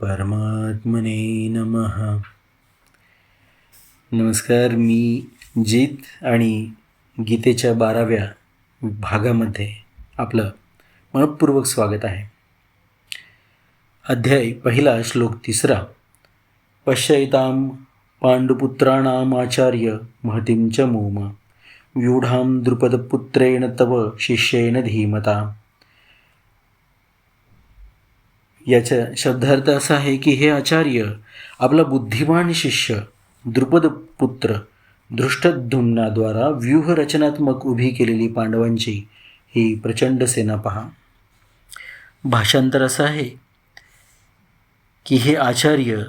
परमात्मने नमः. नमस्कार, मी जित आणि गीतेच्या 12व्या भागामध्ये आपलं मनपूर्वक स्वागत आहे. अध्याय पहिला, श्लोक 3. पश्यैतां पांडुपुत्राणाम् आचार्य महतीं च मोम व्यूढां द्रुपदपुत्रेण तव शिष्येन धीमता. याचा शब्दार्थ असा आहे की हे आचार्य, आपला बुद्धिमान शिष्य द्रुपदपुत्र धृष्टद्युम्नाद्वारा व्यूहरचनात्मक उभी केलेली पांडवांची ही प्रचंड सेना पहा. भाषांतर असं आहे की हे आचार्य,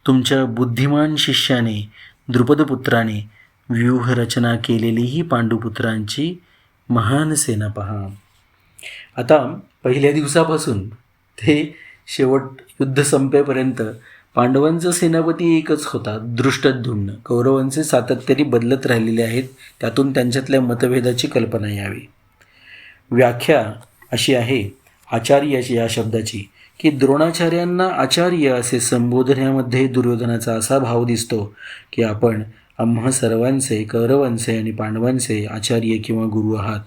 तुमच्या बुद्धिमान शिष्याने द्रुपदपुत्राने व्यूहरचना केलेली ही पांडुपुत्रांची महान सेना पहा. आता पहिल्या दिवसापासून ते शेवट युद्ध संपेपर्यंत पांडवांचा सेनापती एकच होता, धृष्टद्युम्न. कौरवांचे सातत्याने बदलत राहिलेले आहेत, त्यातून त्यांच्यातल्या मतभेदाची कल्पना यावी. व्याख्या अशी आहे आचार्याची या शब्दाची की द्रोणाचार्यांना आचार्य असे संबोधण्यामध्ये दुर्योधनाचा असा भाव दिसतो की आपण आम्हा सर्वांचे, कौरवांचे आणि पांडवांचे आचार्य किंवा गुरु आहात.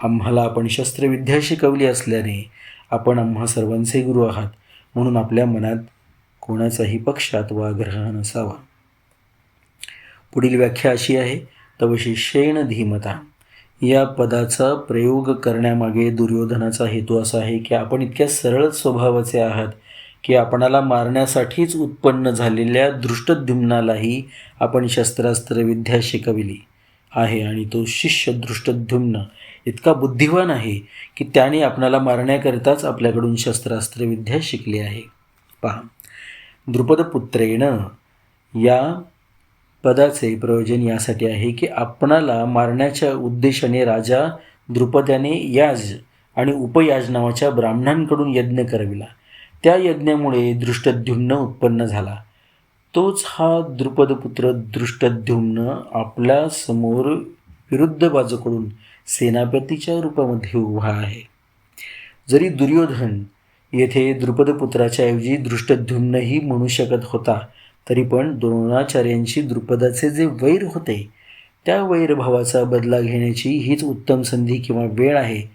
आम्हाला आपण शस्त्रविद्या शिकवली असल्याने आपण आम्हा सर्वांचे गुरु आहात, म्हणून आपल्या मनात कोणाचाही पक्षात वा ग्रह नसावा. पुढील व्याख्या अशी आहे, तव शिष्येन धीमता. या पदाचा प्रयोग करण्यामागे दुर्योधनाचा हेतू असा आहे की आपण इतक्या सरळ स्वभावाचे आहात की आपणाला मारण्यासाठीच उत्पन्न झालेल्या धृष्टद्युम्नालाही आपण शस्त्रास्त्रविद्या शिकविली आहे, आणि तो शिष्य धृष्टद्युम्न इतका बुद्धिवान आहे की त्याने आपणाला मारण्याकरिताच आपल्याकडून शस्त्रास्त्रविद्या शिकली आहे. पहा, द्रुपदपुत्रेण या पदाचे प्रयोजन यासाठी आहे की आपणाला मारण्याच्या उद्देशाने राजा द्रुपदाने याज आणि उपयाज नावाच्या ब्राह्मणांकडून यज्ञ करविला. त्या यज्ञामुळे धृष्टद्युम्न उत्पन्न झाला. तोच हा द्रुपदपुत्र धृष्टद्युम्न आपल्या समोर विरुद्ध बाजूकडून सेनापतीच्या रूपामध्ये उभा आहे. जरी दुर्योधन येथे द्रुपदपुत्राच्या ऐवजी धृष्टद्युम्नही म्हणू शकत होता, तरी पण द्रोणाचार्यांशी द्रुपदाचे जे वैर होते त्या वैरभावाचा बदला घेण्याची हीच उत्तम संधी किंवा वेळ आहे,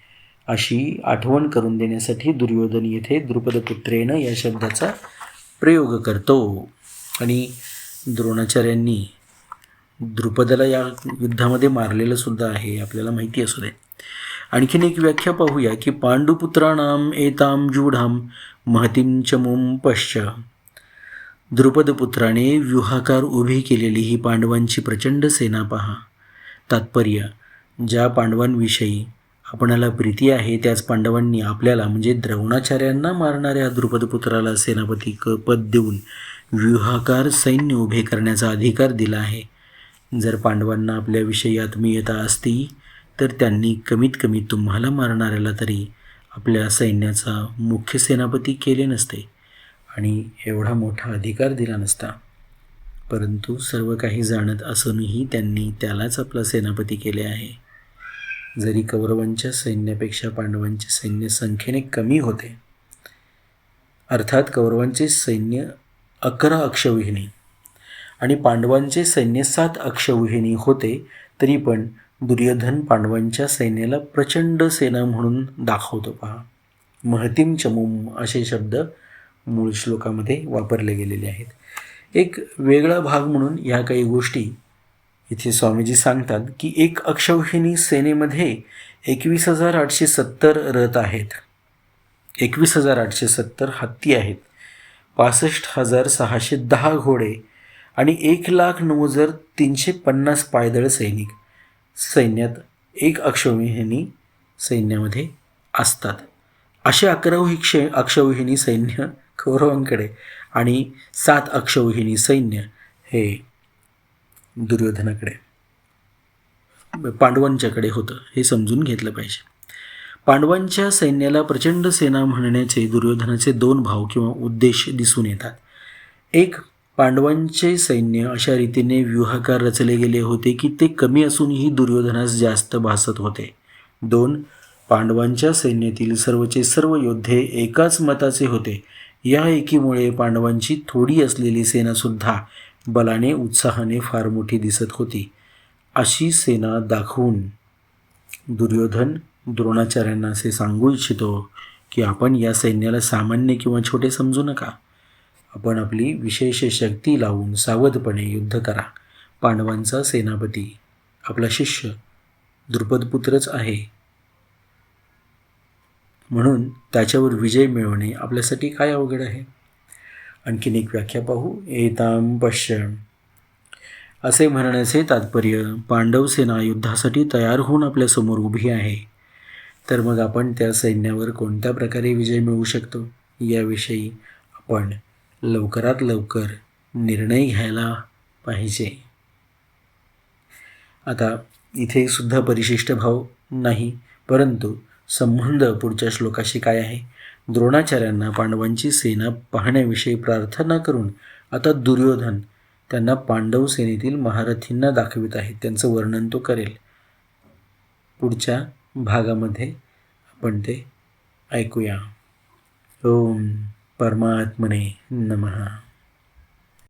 अशी आठवण करून देण्यासाठी दुर्योधन येथे द्रुपदपुत्रेण या शब्दाचा प्रयोग करतो. आणि द्रोणाचार्यांनी द्रुपदाला या युद्धामध्ये मारलेलं सुद्धा आहे, आपल्याला माहिती असू दे. आणखीन एक व्याख्या पाहूया की पांडुपुत्राणाम एताम जूढाम महतीं च मुम पश्च. द्रुपदपुत्राने व्यूहाकार उभी केलेली ही पांडवांची प्रचंड सेना पहा. तात्पर्य, ज्या पांडवांविषयी आपणाला प्रीती आहे त्याच पांडवांनी आपल्याला म्हणजे द्रोणाचार्यांना मारणाऱ्या द्रुपदपुत्राला सेनापती पद देऊन व्यूहाकार सैन्य उभे करण्याचा अधिकार दिला आहे. जर पांडवांना आपल्याविषयी आत्मीयता असती तर त्यांनी कमीत कमी तुम्हाला मारणाऱ्याला तरी आपल्या सैन्याचा मुख्य सेनापती केले नसते आणि एवढा मोठा अधिकार दिला नसता. परंतु सर्व काही जाणत असूनही त्यांनी त्यालाच आपला सेनापती केले आहे. जरी कौरवांच्या सैन्यापेक्षा पांडवांचे सैन्य संख्येने कमी होते, अर्थात कौरवांचे सैन्य 11 अक्षौहिणी आणि पांडवांचे सैन्य 7 अक्षौहिणी होते, तरी पण दुर्योधन पांडवांच्या सैन्याला प्रचंड सेना म्हणून दाखवतो. पहा, महतीं च मुम असे शब्द मूळ श्लोकामध्ये वापरले गेलेले आहेत. एक वेगळा भाग म्हणून ह्या काही गोष्टी इथे स्वामीजी सांगतात की 1 अक्षौहिणी सेनेमध्ये 21,870 रथ आहेत, 21,870 हत्ती आहेत, 65,610 घोडे आणि 1,09,350 पायदळ सैनिक सैन्यात 1 अक्षौहिणी सैन्यामध्ये असतात. असे 11 अक्षौहिणी सैन्य कौरवांकडे आणि 7 अक्षौहिणी सैन्य हे दुर्योधनाकडे, पांडवांच्याकडे होतं, हे समजून घेतलं पाहिजे. पांडवांच्या सैन्याला प्रचंड सेना म्हणण्याचे दुर्योधनाचे 2 भाव किंवा उद्देश दिसून येतात. एक, पांडवांचे सैन्य अशा रीतीने व्यूहाकार रचले गेले होते की ते कमी असूनही दुर्योधनास जास्त भासत होते. 2, पांडवांच्या सैन्यातील सर्वचे सर्व योद्धे एकाच मताचे होते या एकीमुळे पांडवांची थोडी असलेली सेनासुद्धा बलाने उत्साहाने फार मोठी दिसत होती. अशी सेना दाखवून दुर्योधन द्रोणाचार्यांना असे सांगू इच्छितो की आपण या सैन्याला सामान्य किंवा छोटे समजू नका. आपण आपली विशेष शक्ती लावून सावधपणे युद्ध करा. पांडवांचा सेनापती आपला शिष्य द्रुपदपुत्रच आहे, म्हणून त्याच्यावर विजय मिळवणे आपल्यासाठी काय अवघड आहे. आणखीन एक व्याख्या पाहू. एताम पश्य असे म्हणण्याचे तात्पर्य, पांडव सेना युद्धासाठी तयार होऊन आपल्यासमोर उभी आहे, तर मग आपण त्या सैन्यावर कोणत्या प्रकारे विजय मिळवू शकतो याविषयी आपण लवकरात लवकर निर्णय घ्यायला पाहिजे. आता इथे सुद्धा परिशिष्ट भाव नाही, परंतु संबंध पुढच्या श्लोकाशी काय आहे. द्रोणाचार्यांना पांडवांची सेना पाहण्याविषयी प्रार्थना करून आता दुर्योधन त्यांना पांडव सेनेतील महारथींना दाखवित आहे. त्यांचं वर्णन तो करेल. पुढच्या भागामध्ये आपण ते ऐकूया. ओम परमात्मने नमः.